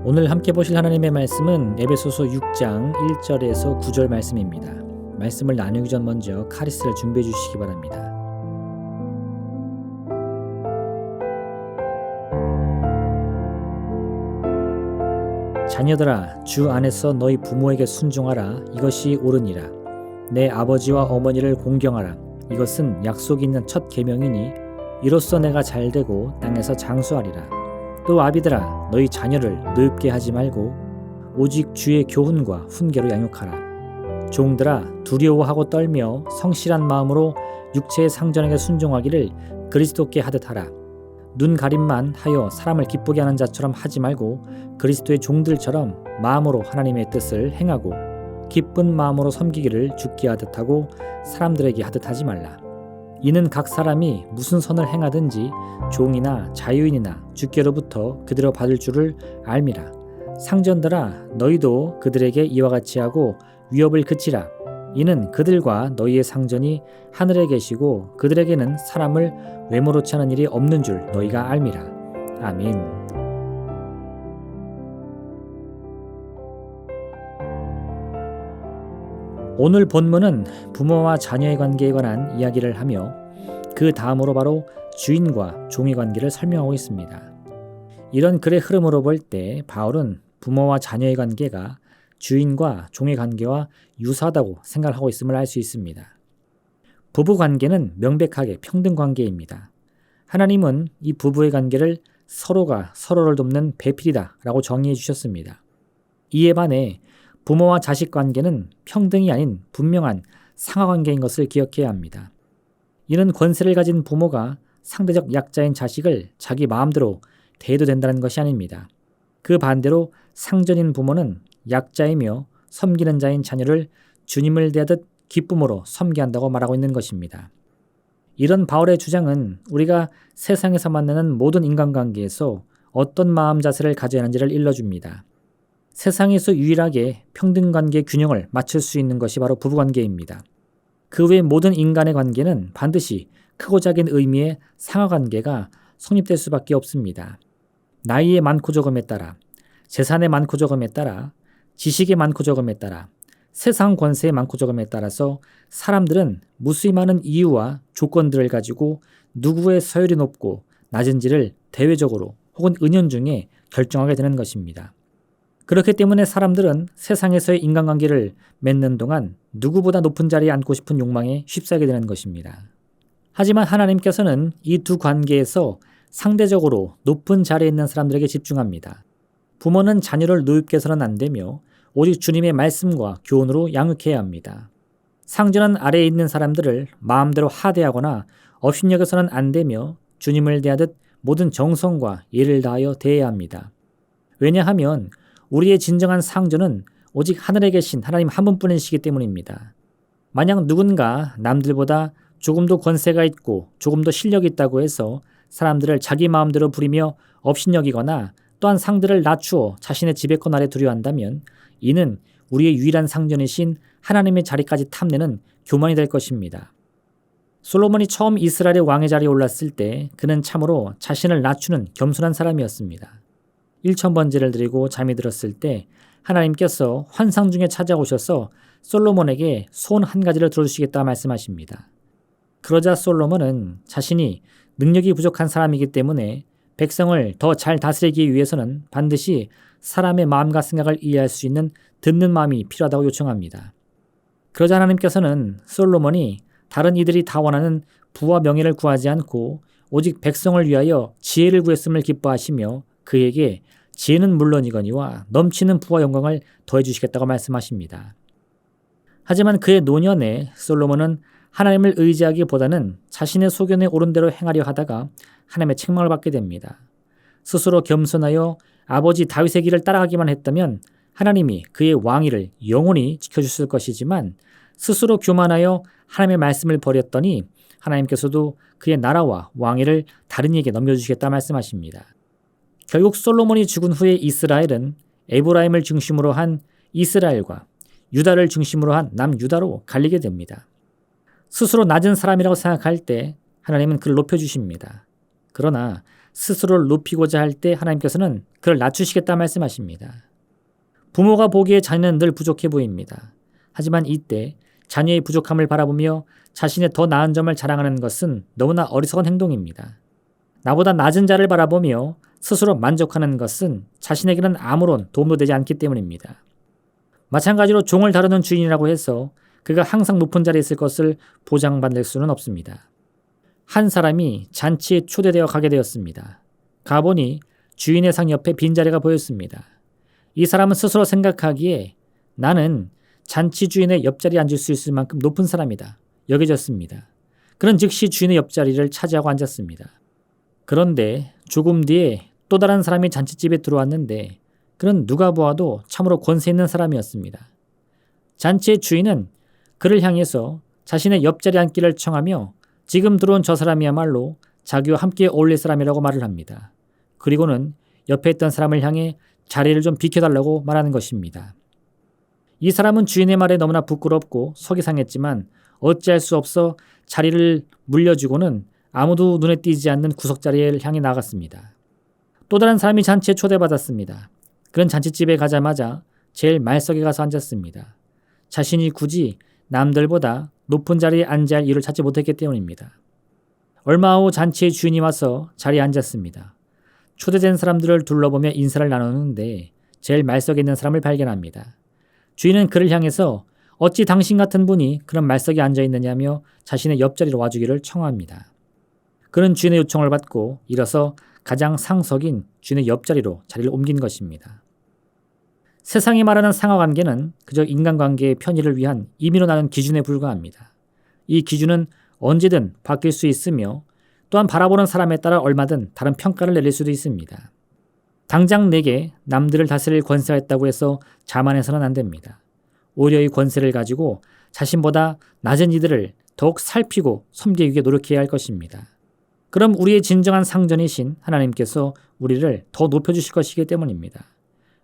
오늘 함께 보실 하나님의 말씀은 에베소서 6장 1절에서 9절 말씀입니다. 말씀을 나누기 전 먼저 카리스를 준비해 주시기 바랍니다. 자녀들아, 주 안에서 너희 부모에게 순종하라. 이것이 옳으니라. 내 아버지와 어머니를 공경하라. 이것은 약속이 있는 첫 계명이니 이로써 내가 잘되고 땅에서 장수하리라. 또 아비들아, 너희 자녀를 노엽게 하지 말고 오직 주의 교훈과 훈계로 양육하라. 종들아, 두려워하고 떨며 성실한 마음으로 육체의 상전에게 순종하기를 그리스도께 하듯 하라. 눈 가림만 하여 사람을 기쁘게 하는 자처럼 하지 말고 그리스도의 종들처럼 마음으로 하나님의 뜻을 행하고 기쁜 마음으로 섬기기를 주께 하듯 하고 사람들에게 하듯 하지 말라. 이는 각 사람이 무슨 선을 행하든지 종이나 자유인이나 주께로부터 그대로 받을 줄을 알미라. 상전들아, 너희도 그들에게 이와 같이 하고 위협을 그치라. 이는 그들과 너희의 상전이 하늘에 계시고 그들에게는 사람을 외모롭지 않은 일이 없는 줄 너희가 알미라. 아멘. 오늘 본문은 부모와 자녀의 관계에 관한 이야기를 하며 그 다음으로 바로 주인과 종의 관계를 설명하고 있습니다. 이런 글의 흐름으로 볼 때 바울은 부모와 자녀의 관계가 주인과 종의 관계와 유사하다고 생각하고 있음을 알 수 있습니다. 부부 관계는 명백하게 평등 관계입니다. 하나님은 이 부부의 관계를 서로가 서로를 돕는 배필이다 라고 정의해 주셨습니다. 이에 반해 부모와 자식 관계는 평등이 아닌 분명한 상하관계인 것을 기억해야 합니다. 이는 권세를 가진 부모가 상대적 약자인 자식을 자기 마음대로 대해도 된다는 것이 아닙니다. 그 반대로 상전인 부모는 약자이며 섬기는 자인 자녀를 주님을 대하듯 기쁨으로 섬겨야 한다고 말하고 있는 것입니다. 이런 바울의 주장은 우리가 세상에서 만나는 모든 인간관계에서 어떤 마음 자세를 가져야 하는지를 일러줍니다. 세상에서 유일하게 평등관계 균형을 맞출 수 있는 것이 바로 부부관계입니다. 그 외 모든 인간의 관계는 반드시 크고 작은 의미의 상하관계가 성립될 수밖에 없습니다. 나이의 많고 적음에 따라, 재산의 많고 적음에 따라, 지식의 많고 적음에 따라, 세상 권세의 많고 적음에 따라서 사람들은 무수히 많은 이유와 조건들을 가지고 누구의 서열이 높고 낮은지를 대외적으로 혹은 은연중에 결정하게 되는 것입니다. 그렇기 때문에 사람들은 세상에서의 인간관계를 맺는 동안 누구보다 높은 자리에 앉고 싶은 욕망에 휩싸이게 되는 것입니다. 하지만 하나님께서는 이 두 관계에서 상대적으로 높은 자리에 있는 사람들에게 집중합니다. 부모는 자녀를 노엽게 해서는 안 되며 오직 주님의 말씀과 교훈으로 양육해야 합니다. 상전은 아래에 있는 사람들을 마음대로 하대하거나 업신여겨서는 안 되며 주님을 대하듯 모든 정성과 예를 다하여 대해야 합니다. 왜냐하면 우리의 진정한 상전은 오직 하늘에 계신 하나님 한 분뿐이시기 때문입니다. 만약 누군가 남들보다 조금 더 권세가 있고 조금 더 실력이 있다고 해서 사람들을 자기 마음대로 부리며 업신여기거나 또한 상대를 낮추어 자신의 지배권 아래 두려 한다면 이는 우리의 유일한 상전이신 하나님의 자리까지 탐내는 교만이 될 것입니다. 솔로몬이 처음 이스라엘의 왕의 자리에 올랐을 때 그는 참으로 자신을 낮추는 겸손한 사람이었습니다. 1000번제를 드리고 잠이 들었을 때 하나님께서 환상 중에 찾아오셔서 솔로몬에게 소원 한 가지를 들어주시겠다 말씀하십니다. 그러자 솔로몬은 자신이 능력이 부족한 사람이기 때문에 백성을 더 잘 다스리기 위해서는 반드시 사람의 마음과 생각을 이해할 수 있는 듣는 마음이 필요하다고 요청합니다. 그러자 하나님께서는 솔로몬이 다른 이들이 다 원하는 부와 명예를 구하지 않고 오직 백성을 위하여 지혜를 구했음을 기뻐하시며 그에게 지혜는 물론이거니와 넘치는 부와 영광을 더해 주시겠다고 말씀하십니다. 하지만 그의 노년에 솔로몬은 하나님을 의지하기보다는 자신의 소견에 옳은 대로 행하려 하다가 하나님의 책망을 받게 됩니다. 스스로 겸손하여 아버지 다윗의 길을 따라가기만 했다면 하나님이 그의 왕위를 영원히 지켜주실 것이지만 스스로 교만하여 하나님의 말씀을 버렸더니 하나님께서도 그의 나라와 왕위를 다른 이에게 넘겨주시겠다 말씀하십니다. 결국 솔로몬이 죽은 후에 이스라엘은 에브라임을 중심으로 한 이스라엘과 유다를 중심으로 한 남유다로 갈리게 됩니다. 스스로 낮은 사람이라고 생각할 때 하나님은 그를 높여주십니다. 그러나 스스로를 높이고자 할 때 하나님께서는 그를 낮추시겠다 말씀하십니다. 부모가 보기에 자녀는 늘 부족해 보입니다. 하지만 이때 자녀의 부족함을 바라보며 자신의 더 나은 점을 자랑하는 것은 너무나 어리석은 행동입니다. 나보다 낮은 자를 바라보며 스스로 만족하는 것은 자신에게는 아무런 도움도 되지 않기 때문입니다. 마찬가지로 종을 다루는 주인이라고 해서 그가 항상 높은 자리에 있을 것을 보장받을 수는 없습니다. 한 사람이 잔치에 초대되어 가게 되었습니다. 가보니 주인의 상 옆에 빈자리가 보였습니다. 이 사람은 스스로 생각하기에 나는 잔치 주인의 옆자리에 앉을 수 있을 만큼 높은 사람이다 여겨졌습니다. 그런 즉시 주인의 옆자리를 차지하고 앉았습니다. 그런데 조금 뒤에 또 다른 사람이 잔치집에 들어왔는데 그는 누가 보아도 참으로 권세 있는 사람이었습니다. 잔치의 주인은 그를 향해서 자신의 옆자리에 앉기를 청하며 지금 들어온 저 사람이야말로 자기와 함께 어울릴 사람이라고 말을 합니다. 그리고는 옆에 있던 사람을 향해 자리를 좀 비켜달라고 말하는 것입니다. 이 사람은 주인의 말에 너무나 부끄럽고 속이 상했지만 어찌할 수 없어 자리를 물려주고는 아무도 눈에 띄지 않는 구석자리를 향해 나갔습니다. 또 다른 사람이 잔치에 초대받았습니다. 그는 잔치집에 가자마자 제일 말석에 가서 앉았습니다. 자신이 굳이 남들보다 높은 자리에 앉아야 할 이유를 찾지 못했기 때문입니다. 얼마 후 잔치의 주인이 와서 자리에 앉았습니다. 초대된 사람들을 둘러보며 인사를 나누는데 제일 말석에 있는 사람을 발견합니다. 주인은 그를 향해서 어찌 당신 같은 분이 그런 말석에 앉아있느냐며 자신의 옆자리로 와주기를 청합니다. 그는 주인의 요청을 받고 일어서 가장 상석인 주인의 옆자리로 자리를 옮긴 것입니다. 세상이 말하는 상하관계는 그저 인간관계의 편의를 위한 임의로 나눈 기준에 불과합니다. 이 기준은 언제든 바뀔 수 있으며 또한 바라보는 사람에 따라 얼마든 다른 평가를 내릴 수도 있습니다. 당장 내게 남들을 다스릴 권세가 있다고 해서 자만해서는 안 됩니다. 오히려 이 권세를 가지고 자신보다 낮은 이들을 더욱 살피고 섬기기 위해 노력해야 할 것입니다. 그럼 우리의 진정한 상전이신 하나님께서 우리를 더 높여주실 것이기 때문입니다.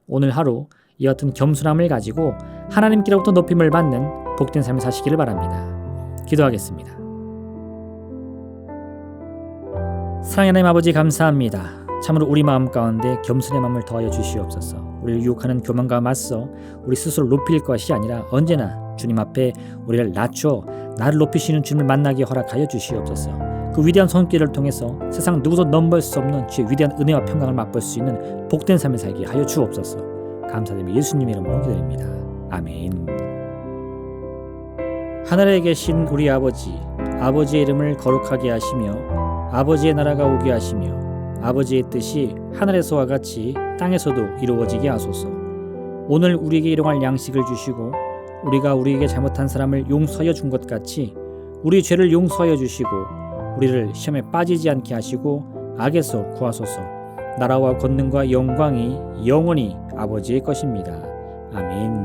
오늘 하루 이 같은 겸손함을 가지고 하나님께로부터 높임을 받는 복된 삶을 사시기를 바랍니다. 기도하겠습니다. 사랑의 하나님 아버지 감사합니다. 참으로 우리 마음 가운데 겸손의 마음을 더하여 주시옵소서. 우리를 유혹하는 교만과 맞서 우리 스스로 높일 것이 아니라 언제나 주님 앞에 우리를 낮춰 나를 높이시는 주님을 만나게 허락하여 주시옵소서. 그 위대한 손길을 통해서 세상 누구도 넘볼 수 없는 주의 위대한 은혜와 평강을 맛볼 수 있는 복된 삶을 살게 하여 주옵소서. 감사드리며 예수님 이름으로 기도드립니다. 아멘. 하늘에 계신 우리 아버지, 아버지의 이름을 거룩하게 하시며 아버지의 나라가 오게 하시며 아버지의 뜻이 하늘에서와 같이 땅에서도 이루어지게 하소서. 오늘 우리에게 일용할 양식을 주시고 우리가 우리에게 잘못한 사람을 용서하여 준 것 같이 우리 죄를 용서하여 주시고 우리를 시험에 빠지지 않게 하시고 악에서 구하소서. 나라와 권능과 영광이 영원히 아버지의 것입니다. 아멘.